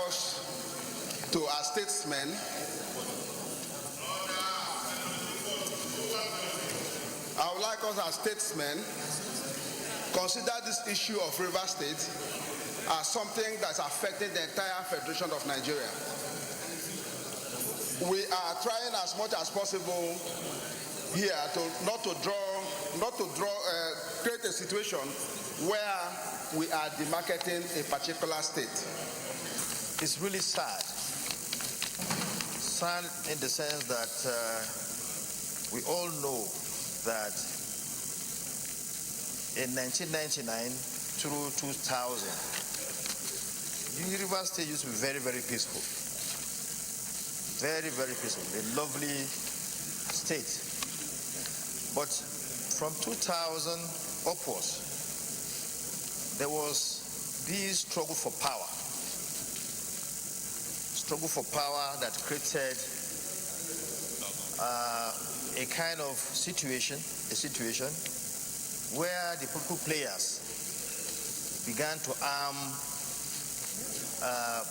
us to, as statesmen, consider this issue of Rivers State as something that's affecting the entire Federation of Nigeria. We are trying as much as possible here to create a situation where we are demarcating a particular state. It's really sad. Sad in the sense that we all know that in 1999 through 2000, Rivers State used to be very, very peaceful. Very, very peaceful. A lovely state. But from 2000 upwards, there was this struggle for power. Struggle for power that created a kind of situation where the political players began to arm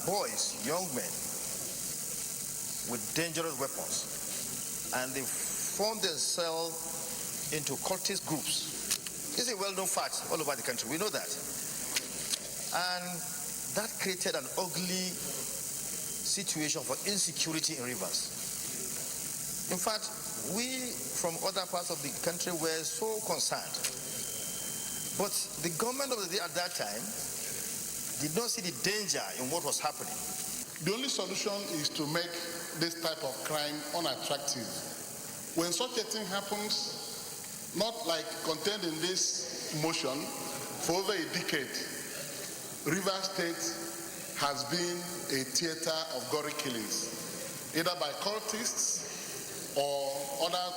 boys, young men, with dangerous weapons, and they formed themselves into cultist groups. It's a well-known fact all over the country. We know that. And that created an ugly situation for insecurity in Rivers. In fact, we from other parts of the country were so concerned. But the government of the day at that time did not see the danger in what was happening. The only solution is to make this type of crime unattractive. When such a thing happens, not like contained in this motion, for over a decade, Rivers State has been a theater of gory killings, either by cultists or other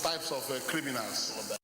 types of criminals.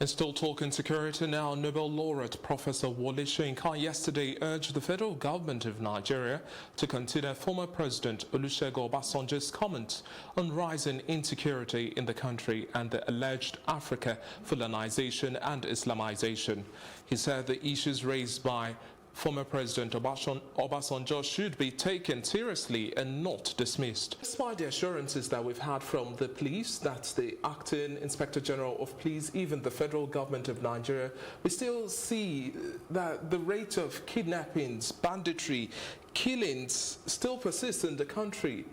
And still talking security now, Nobel laureate Professor Wole Soyinka yesterday urged the federal government of Nigeria to consider former President Olusegun Obasanjo's comments on rising insecurity in the country and the alleged Africa Fulanization and Islamization. He said the issues raised by former President Obasanjo should be taken seriously and not dismissed. Despite the assurances that we've had from the police, that's the acting Inspector General of Police, even the federal government of Nigeria, we still see that the rate of kidnappings, banditry, killings still persists in the country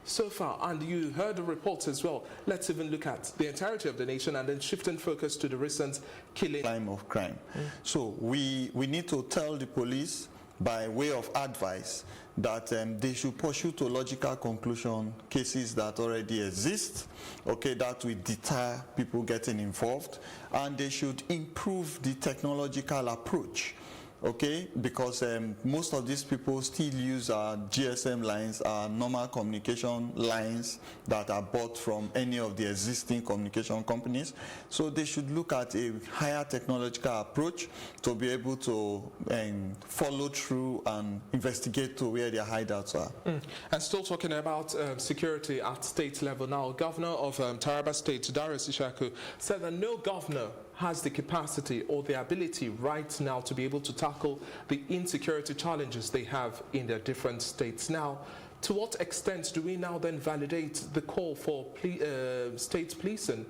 so far. And you heard the reports as well. Let's even look at the entirety of the nation and then shifting focus to the recent killing. Time of crime. So we need to tell the police by way of advice that they should pursue to logical conclusion cases that already exist, okay, that will deter people getting involved, and they should improve the technological approach. Okay, because most of these people still use our GSM lines, our normal communication lines that are bought from any of the existing communication companies. So they should look at a higher technological approach to be able to follow through and investigate to where their hideouts are. And still talking about security at state level now, Governor of Taraba State, Darius Ishaku, said that no governor has the capacity or the ability right now to be able to tackle the insecurity challenges they have in their different states. Now, to what extent do we now then validate the call for state policing?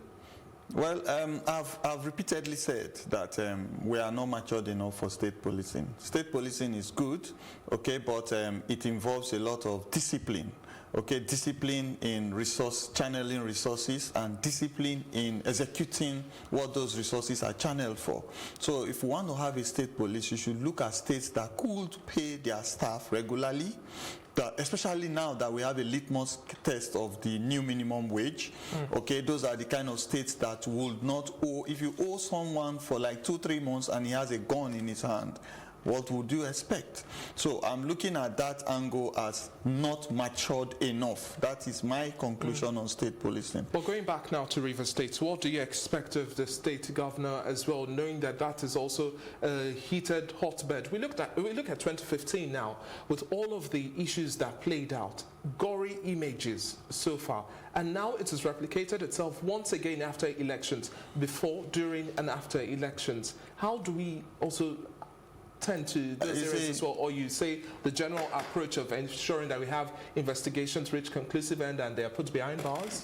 Well, I've repeatedly said that we are not matured enough for state policing. State policing is good, okay, but it involves a lot of discipline. Okay, discipline in channeling resources, and discipline in executing what those resources are channeled for. So if we want to have a state police, you should look at states that could pay their staff regularly, especially now that we have a litmus test of the new minimum wage. Okay, those are the kind of states that would not owe, if you owe someone for like 2-3 months and he has a gun in his hand, what would you expect? So I'm looking at that angle as not matured enough. That is my conclusion on state policing. Well, going back now to Rivers State, what do you expect of the state governor as well, knowing that that is also a heated hotbed? We look at 2015 now, with all of the issues that played out, gory images so far, and now it has replicated itself once again after elections, before, during, and after elections. How do we also tend to those You areas see- as well, or you say the general approach of ensuring that we have investigations reach conclusive end and they are put behind bars?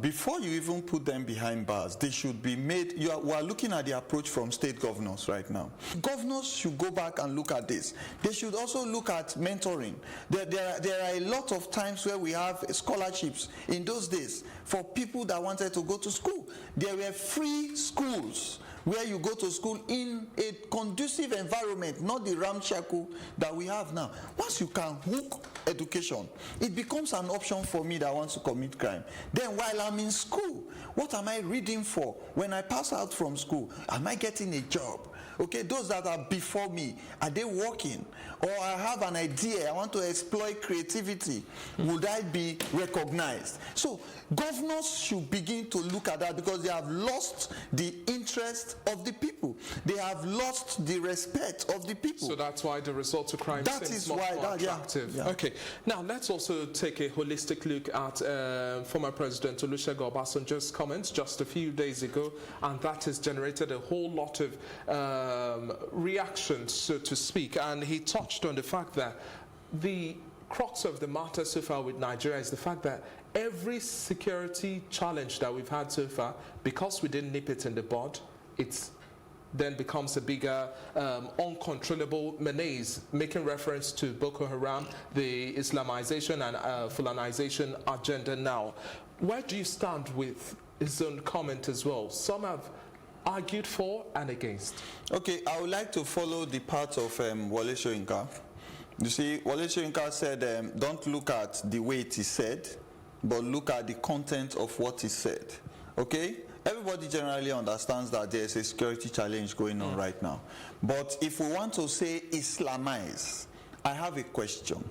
Before you even put them behind bars, they should be made. We are looking at the approach from state governors right now. Governors should go back and look at this. They should also look at mentoring. There are a lot of times where we have scholarships in those days for people that wanted to go to school. There were free schools where you go to school in a conducive environment, not the ramshackle that we have now. Once you can hook education, it becomes an option for me that wants to commit crime. Then while I'm in school, what am I reading for? When I pass out from school, am I getting a job? Okay, those that are before me, are they working? Or I have an idea, I want to exploit creativity. Would I be recognized? So governors should begin to look at that because they have lost the interest of the people. They have lost the respect of the people. So that's why the result to crime That seems is much why more that- yeah, attractive. yeah. Okay, now let's also take a holistic look at former President Olusegun Obasanjo's comments just a few days ago, and that has generated a whole lot of reactions, so to speak. And he touched on the fact that the crux of the matter so far with Nigeria is the fact that every security challenge that we've had so far, because we didn't nip it in the bud, it's then becomes a bigger uncontrollable menace, making reference to Boko Haram, the Islamization and Fulanization agenda now. Where do you stand with his own comment as well? Some have argued for and against. Okay, I would like to follow the part of Wole Soyinka. You see, Wole Soyinka said, don't look at the way it is said, but look at the content of what is said. Okay? Everybody generally understands that there is a security challenge going on right now. But if we want to say Islamize, I have a question.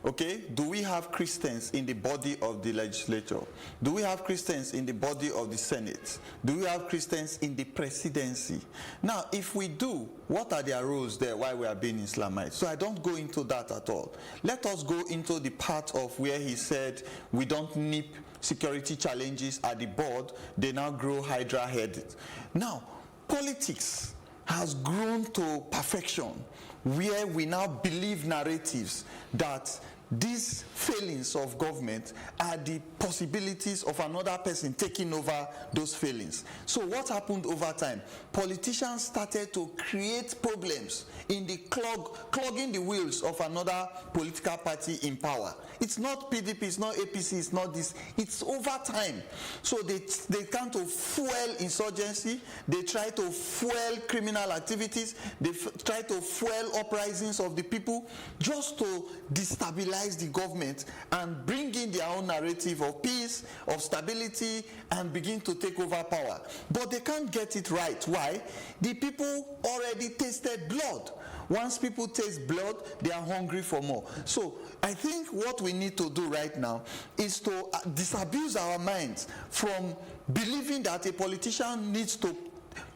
Okay, do we have Christians in the body of the legislature? Do we have Christians in the body of the Senate? Do we have Christians in the presidency? Now, if we do, what are their roles there while we are being Islamized? So I don't go into that at all. Let us go into the part of where he said we don't nip security challenges at the board, they now grow hydra-headed. Now, politics has grown to perfection where we now believe narratives that these failings of government are the possibilities of another person taking over those failings. So what happened over time? Politicians started to create problems in the clogging the wheels of another political party in power. It's not PDP, it's not APC, it's not this. It's over time. So they come to fuel insurgency, they try to fuel criminal activities, they try to fuel uprisings of the people just to destabilize the government and bring in their own narrative of peace, of stability, and begin to take over power. But they can't get it right. Why? The people already tasted blood. Once people taste blood, they are hungry for more. So I think what we need to do right now is to disabuse our minds from believing that a politician needs to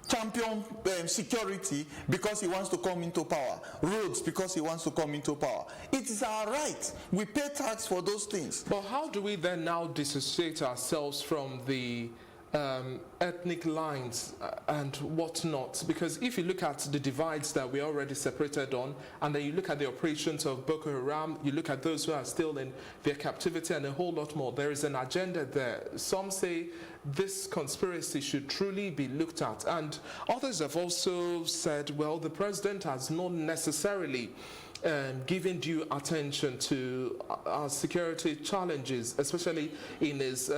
champion security because he wants to come into power, roads because he wants to come into power. It is our right. We pay tax for those things. But how do we then now dissociate ourselves from the ethnic lines and whatnot? Because if you look at the divides that we're already separated on, and then you look at the operations of Boko Haram, you look at those who are still in their captivity and a whole lot more, there is an agenda there. Some say this conspiracy should truly be looked at, and others have also said, well, the president has not necessarily giving due attention to our security challenges, especially in his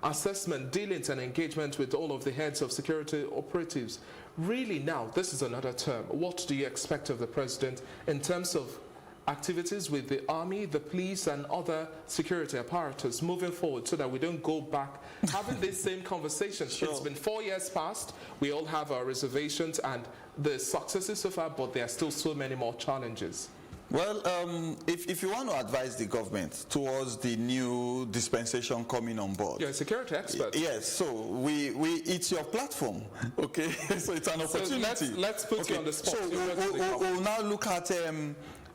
assessment, dealings and engagement with all of the heads of security operatives. Really now, this is another term. What do you expect of the president in terms of activities with the army, the police and other security apparatus moving forward so that we don't go back having these same conversations? Sure. It's been 4 years past, we all have our reservations and the successes so far, but there are still so many more challenges. Well, if you want to advise the government towards the new dispensation coming on board. You're a security expert. Yes, so it's your platform, okay? So it's an opportunity. So let's put you on the spot. So we'll now look at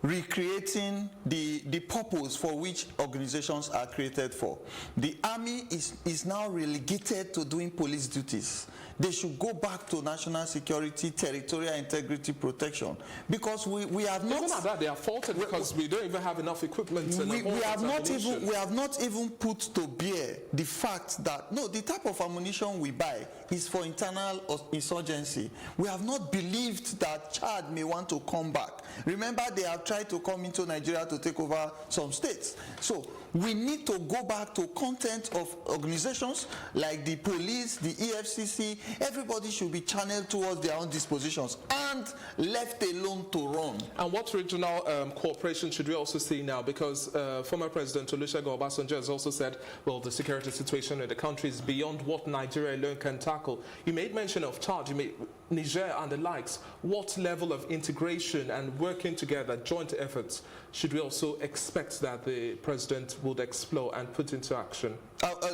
recreating the purpose for which organizations are created for. The army is now relegated to doing police duties. They should go back to national security, territorial integrity protection, because we have not. Even at that, they are faulted because we don't even have enough equipment. And We have not even put to bear the fact that no, the type of ammunition we buy is for internal insurgency. We have not believed that Chad may want to come back. Remember, they have tried to come into Nigeria to take over some states. So we need to go back to content of organizations like the police, the EFCC. Everybody should be channeled towards their own dispositions and left alone to run. And what regional cooperation should we also see now? Because former President Olusegun Obasanjo has also said, well, the security situation in the country is beyond what Nigeria alone can tackle. You made mention of Chad, you made Niger and the likes. What level of integration and working together, joint efforts, should we also expect that the president would explore and put into action?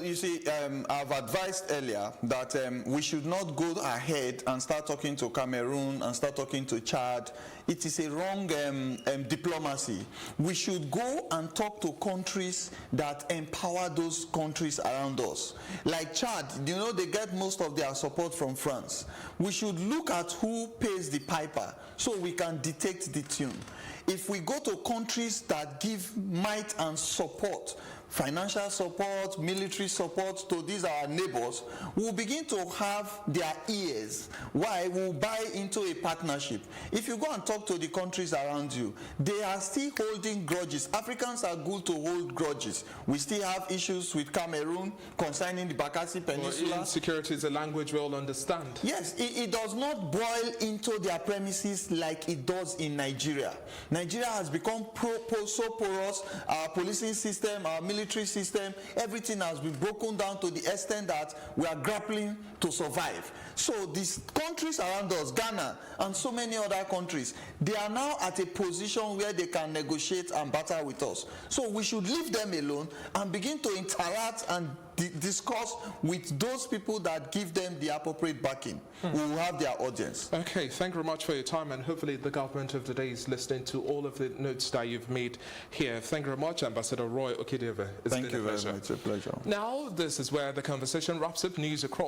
You see, I've advised earlier that we should not go ahead and start talking to Cameroon and start talking to Chad. It is a wrong diplomacy. We should go and talk to countries that empower those countries around us. Like Chad, you know, they get most of their support from France. We should look at who pays the piper so we can detect the tune. If we go to countries that give might and support, financial support, military support to these our neighbors, we'll begin to have their ears. Why? We'll buy into a partnership. If you go and talk to the countries around you, they are still holding grudges. Africans are good to hold grudges. We still have issues with Cameroon concerning the Bakassi Peninsula. Well, insecurity is a language we all understand. Yes, it does not boil into their premises like it does in Nigeria. Nigeria has become so porous. Our policing system, our military system, everything has been broken down to the extent that we are grappling to survive. So these countries around us, Ghana and so many other countries, they are now at a position where they can negotiate and battle with us. So we should leave them alone and begin to interact and discuss with those people that give them the appropriate backing. We will have their audience. Okay, thank you very much for your time, and hopefully the government of the day is listening to all of the notes that you've made here. Thank you very much, Ambassador Roy Okedeve. Thank you very much. It's a pleasure. Now, this is where the conversation wraps up. News across